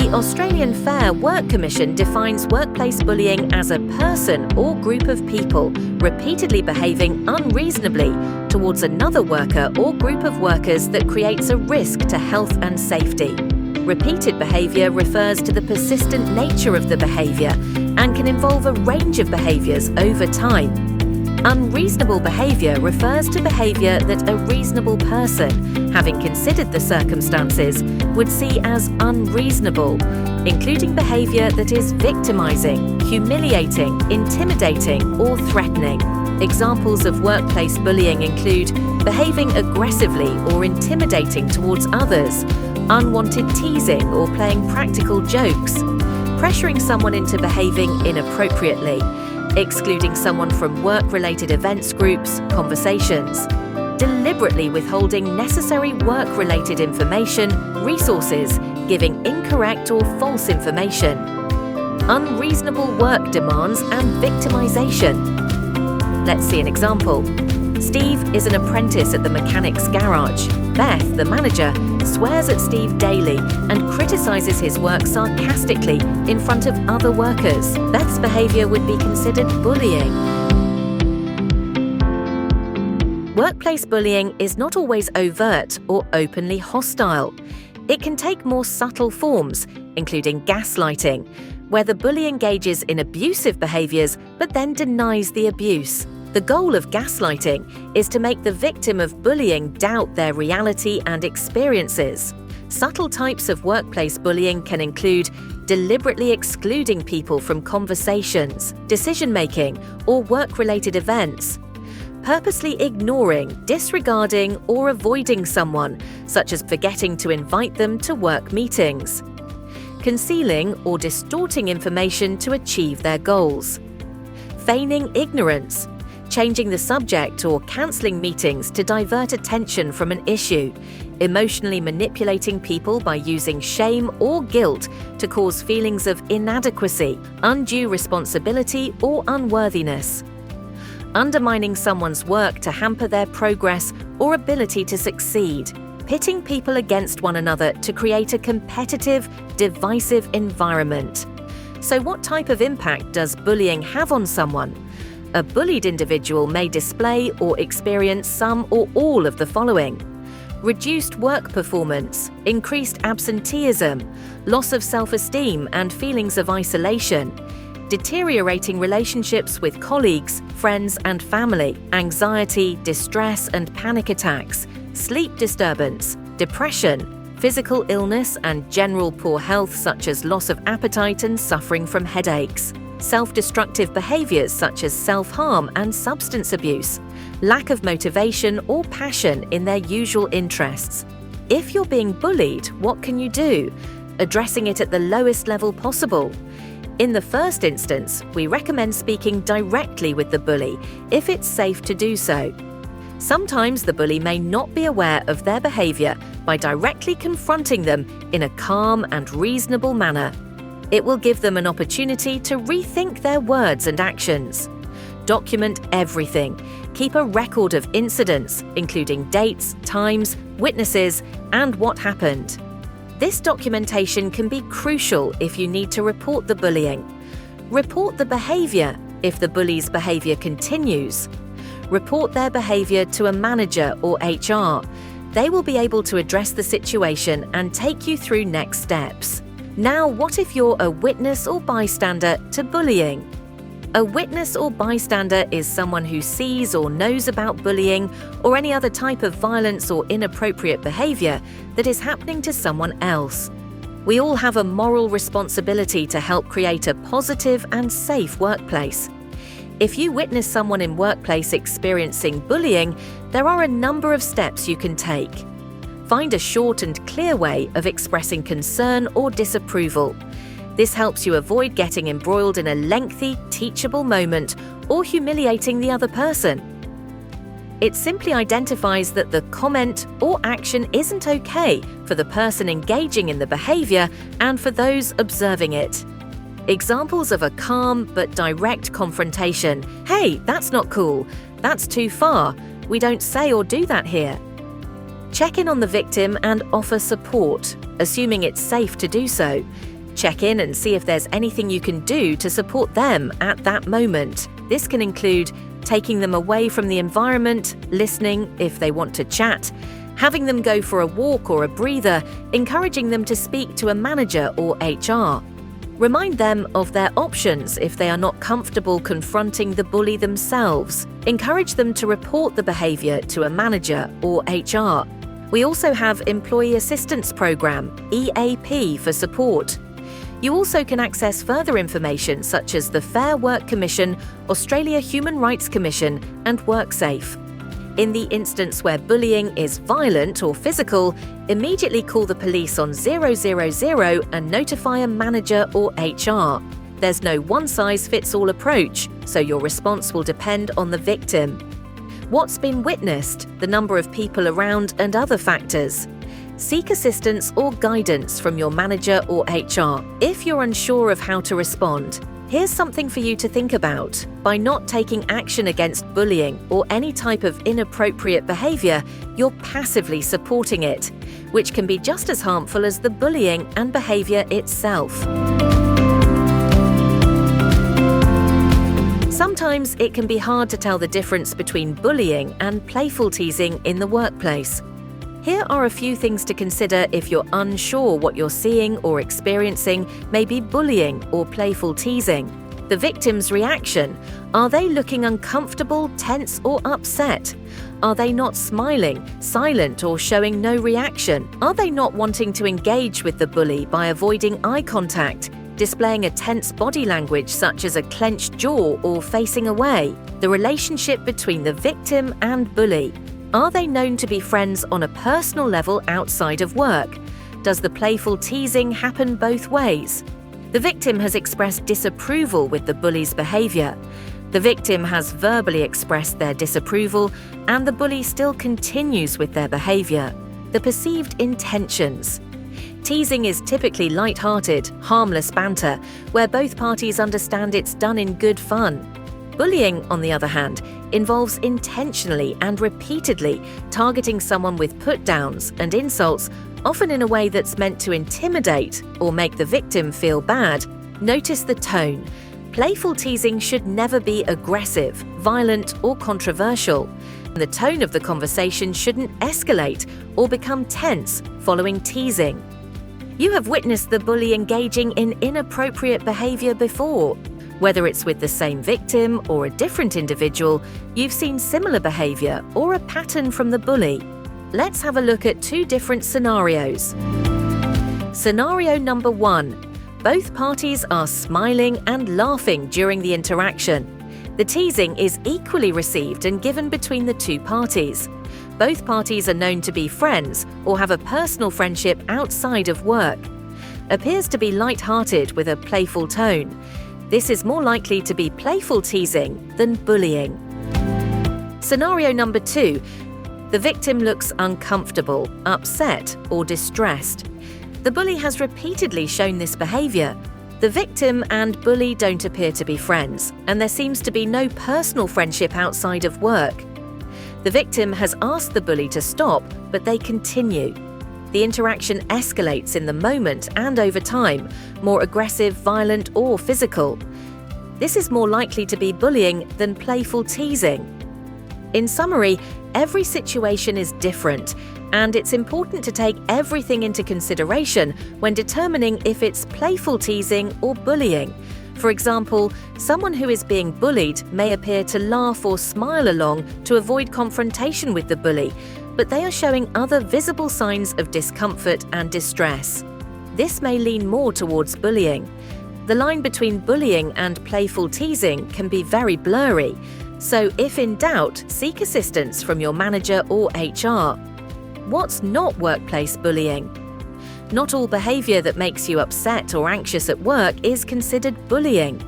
The Australian Fair Work Commission defines workplace bullying as a person or group of people repeatedly behaving unreasonably towards another worker or group of workers that creates a risk to health and safety. Repeated behaviour refers to the persistent nature of the behaviour and can involve a range of behaviours over time. Unreasonable behaviour refers to behaviour that a reasonable person, having considered the circumstances, would see as unreasonable, including behaviour that is victimising, humiliating, intimidating, or threatening. Examples of workplace bullying include behaving aggressively or intimidating towards others, unwanted teasing or playing practical jokes, pressuring someone into behaving inappropriately, excluding someone from work-related events, groups, conversations, deliberately withholding necessary work-related information, resources, giving incorrect or false information, unreasonable work demands and victimization. Let's see an example. Steve is an apprentice at the mechanic's garage. Beth, the manager, swears at Steve daily and criticizes his work sarcastically in front of other workers. Beth's behavior would be considered bullying. Workplace bullying is not always overt or openly hostile. It can take more subtle forms, including gaslighting, where the bully engages in abusive behaviors but then denies the abuse. The goal of gaslighting is to make the victim of bullying doubt their reality and experiences. Subtle types of workplace bullying can include deliberately excluding people from conversations, decision-making, or work-related events, purposely ignoring, disregarding, or avoiding someone, such as forgetting to invite them to work meetings, concealing or distorting information to achieve their goals, feigning ignorance, changing the subject or cancelling meetings to divert attention from an issue, emotionally manipulating people by using shame or guilt to cause feelings of inadequacy, undue responsibility, or unworthiness, undermining someone's work to hamper their progress or ability to succeed, pitting people against one another to create a competitive, divisive environment. So what type of impact does bullying have on someone? A bullied individual may display or experience some or all of the following: reduced work performance, increased absenteeism, loss of self-esteem and feelings of isolation, deteriorating relationships with colleagues, friends and family, anxiety, distress and panic attacks, sleep disturbance, depression, physical illness and general poor health such as loss of appetite and suffering from headaches, self-destructive behaviors such as self-harm and substance abuse, lack of motivation or passion in their usual interests. If you're being bullied, what can you do? Addressing it at the lowest level possible. In the first instance, we recommend speaking directly with the bully if it's safe to do so. Sometimes the bully may not be aware of their behavior by directly confronting them in a calm and reasonable manner. It will give them an opportunity to rethink their words and actions. Document everything. Keep a record of incidents, including dates, times, witnesses, and what happened. This documentation can be crucial if you need to report the bullying. Report the behavior if the bully's behavior continues. Report their behavior to a manager or HR. They will be able to address the situation and take you through next steps. Now, what if you're a witness or bystander to bullying? A witness or bystander is someone who sees or knows about bullying or any other type of violence or inappropriate behavior that is happening to someone else. We all have a moral responsibility to help create a positive and safe workplace. If you witness someone in workplace experiencing bullying, there are a number of steps you can take. Find a short and clear way of expressing concern or disapproval. This helps you avoid getting embroiled in a lengthy, teachable moment or humiliating the other person. It simply identifies that the comment or action isn't okay for the person engaging in the behavior and for those observing it. Examples of a calm but direct confrontation: "Hey, that's not cool. That's too far. We don't say or do that here." Check in on the victim and offer support, assuming it's safe to do so. Check in and see if there's anything you can do to support them at that moment. This can include taking them away from the environment, listening if they want to chat, having them go for a walk or a breather, encouraging them to speak to a manager or HR. Remind them of their options if they are not comfortable confronting the bully themselves. Encourage them to report the behaviour to a manager or HR. We also have Employee Assistance Programme, EAP, for support. You also can access further information such as the Fair Work Commission, Australia Human Rights Commission and WorkSafe. In the instance where bullying is violent or physical, immediately call the police on 000 and notify a manager or HR. There's no one-size-fits-all approach, so your response will depend on the victim. What's been witnessed, the number of people around and other factors. Seek assistance or guidance from your manager or HR if you're unsure of how to respond. Here's something for you to think about. By not taking action against bullying or any type of inappropriate behaviour, you're passively supporting it, which can be just as harmful as the bullying and behaviour itself. Sometimes it can be hard to tell the difference between bullying and playful teasing in the workplace. Here are a few things to consider if you're unsure what you're seeing or experiencing may be bullying or playful teasing. The victim's reaction. Are they looking uncomfortable, tense, or upset? Are they not smiling, silent, or showing no reaction? Are they not wanting to engage with the bully by avoiding eye contact, displaying a tense body language such as a clenched jaw or facing away? The relationship between the victim and bully. Are they known to be friends on a personal level outside of work? Does the playful teasing happen both ways? The victim has expressed disapproval with the bully's behaviour. The victim has verbally expressed their disapproval, and the bully still continues with their behaviour. The perceived intentions. Teasing is typically light-hearted, harmless banter, where both parties understand it's done in good fun. Bullying, on the other hand, involves intentionally and repeatedly targeting someone with put-downs and insults, often in a way that's meant to intimidate or make the victim feel bad. Notice the tone. Playful teasing should never be aggressive, violent, or controversial. The tone of the conversation shouldn't escalate or become tense following teasing. You have witnessed the bully engaging in inappropriate behaviour before. Whether it's with the same victim or a different individual, you've seen similar behaviour or a pattern from the bully. Let's have a look at two different scenarios. Scenario number 1. Both parties are smiling and laughing during the interaction. The teasing is equally received and given between the two parties. Both parties are known to be friends or have a personal friendship outside of work. Appears to be light-hearted with a playful tone. This is more likely to be playful teasing than bullying. Scenario number 2. The victim looks uncomfortable, upset, or distressed. The bully has repeatedly shown this behaviour. The victim and bully don't appear to be friends, and there seems to be no personal friendship outside of work. The victim has asked the bully to stop, but they continue. The interaction escalates in the moment and over time, more aggressive, violent, or physical. This is more likely to be bullying than playful teasing. In summary, every situation is different, and it's important to take everything into consideration when determining if it's playful teasing or bullying. For example, someone who is being bullied may appear to laugh or smile along to avoid confrontation with the bully, but they are showing other visible signs of discomfort and distress. This may lean more towards bullying. The line between bullying and playful teasing can be very blurry, so if in doubt, seek assistance from your manager or HR. What's not workplace bullying? Not all behaviour that makes you upset or anxious at work is considered bullying.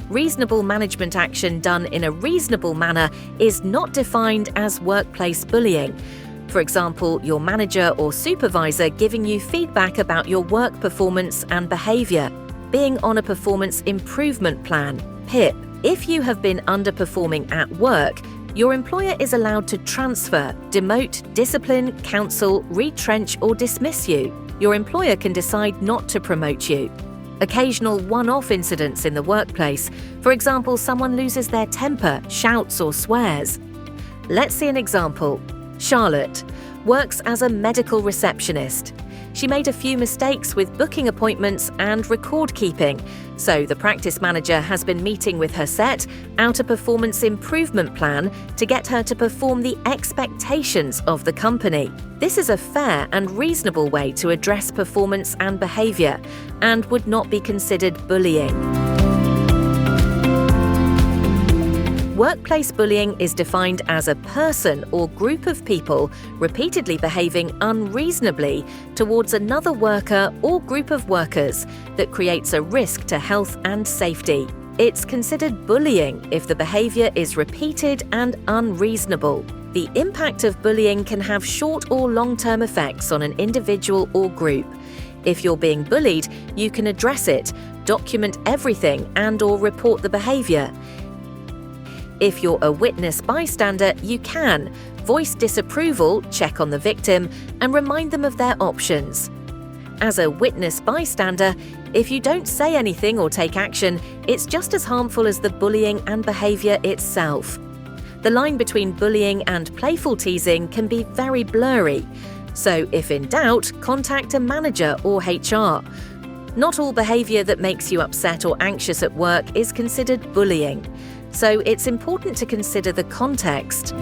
Reasonable management action done in a reasonable manner is not defined as workplace bullying. For example, your manager or supervisor giving you feedback about your work performance and behaviour, being on a performance improvement plan, PIP. If you have been underperforming at work, your employer is allowed to transfer, demote, discipline, counsel, retrench, or dismiss you. Your employer can decide not to promote you. Occasional one-off incidents in the workplace, for example, someone loses their temper, shouts or swears. Let's see an example. Charlotte works as a medical receptionist. She made a few mistakes with booking appointments and record keeping, so the practice manager has been meeting with her set out a performance improvement plan to get her to perform the expectations of the company. This is a fair and reasonable way to address performance and behavior, and would not be considered bullying. Workplace bullying is defined as a person or group of people repeatedly behaving unreasonably towards another worker or group of workers that creates a risk to health and safety. It's considered bullying if the behavior is repeated and unreasonable. The impact of bullying can have short or long-term effects on an individual or group. If you're being bullied, you can address it, document everything and/or report the behavior. If you're a witness bystander, you can voice disapproval, check on the victim, and remind them of their options. As a witness bystander, if you don't say anything or take action, it's just as harmful as the bullying and behavior itself. The line between bullying and playful teasing can be very blurry, so if in doubt, contact a manager or HR. Not all behavior that makes you upset or anxious at work is considered bullying, so it's important to consider the context.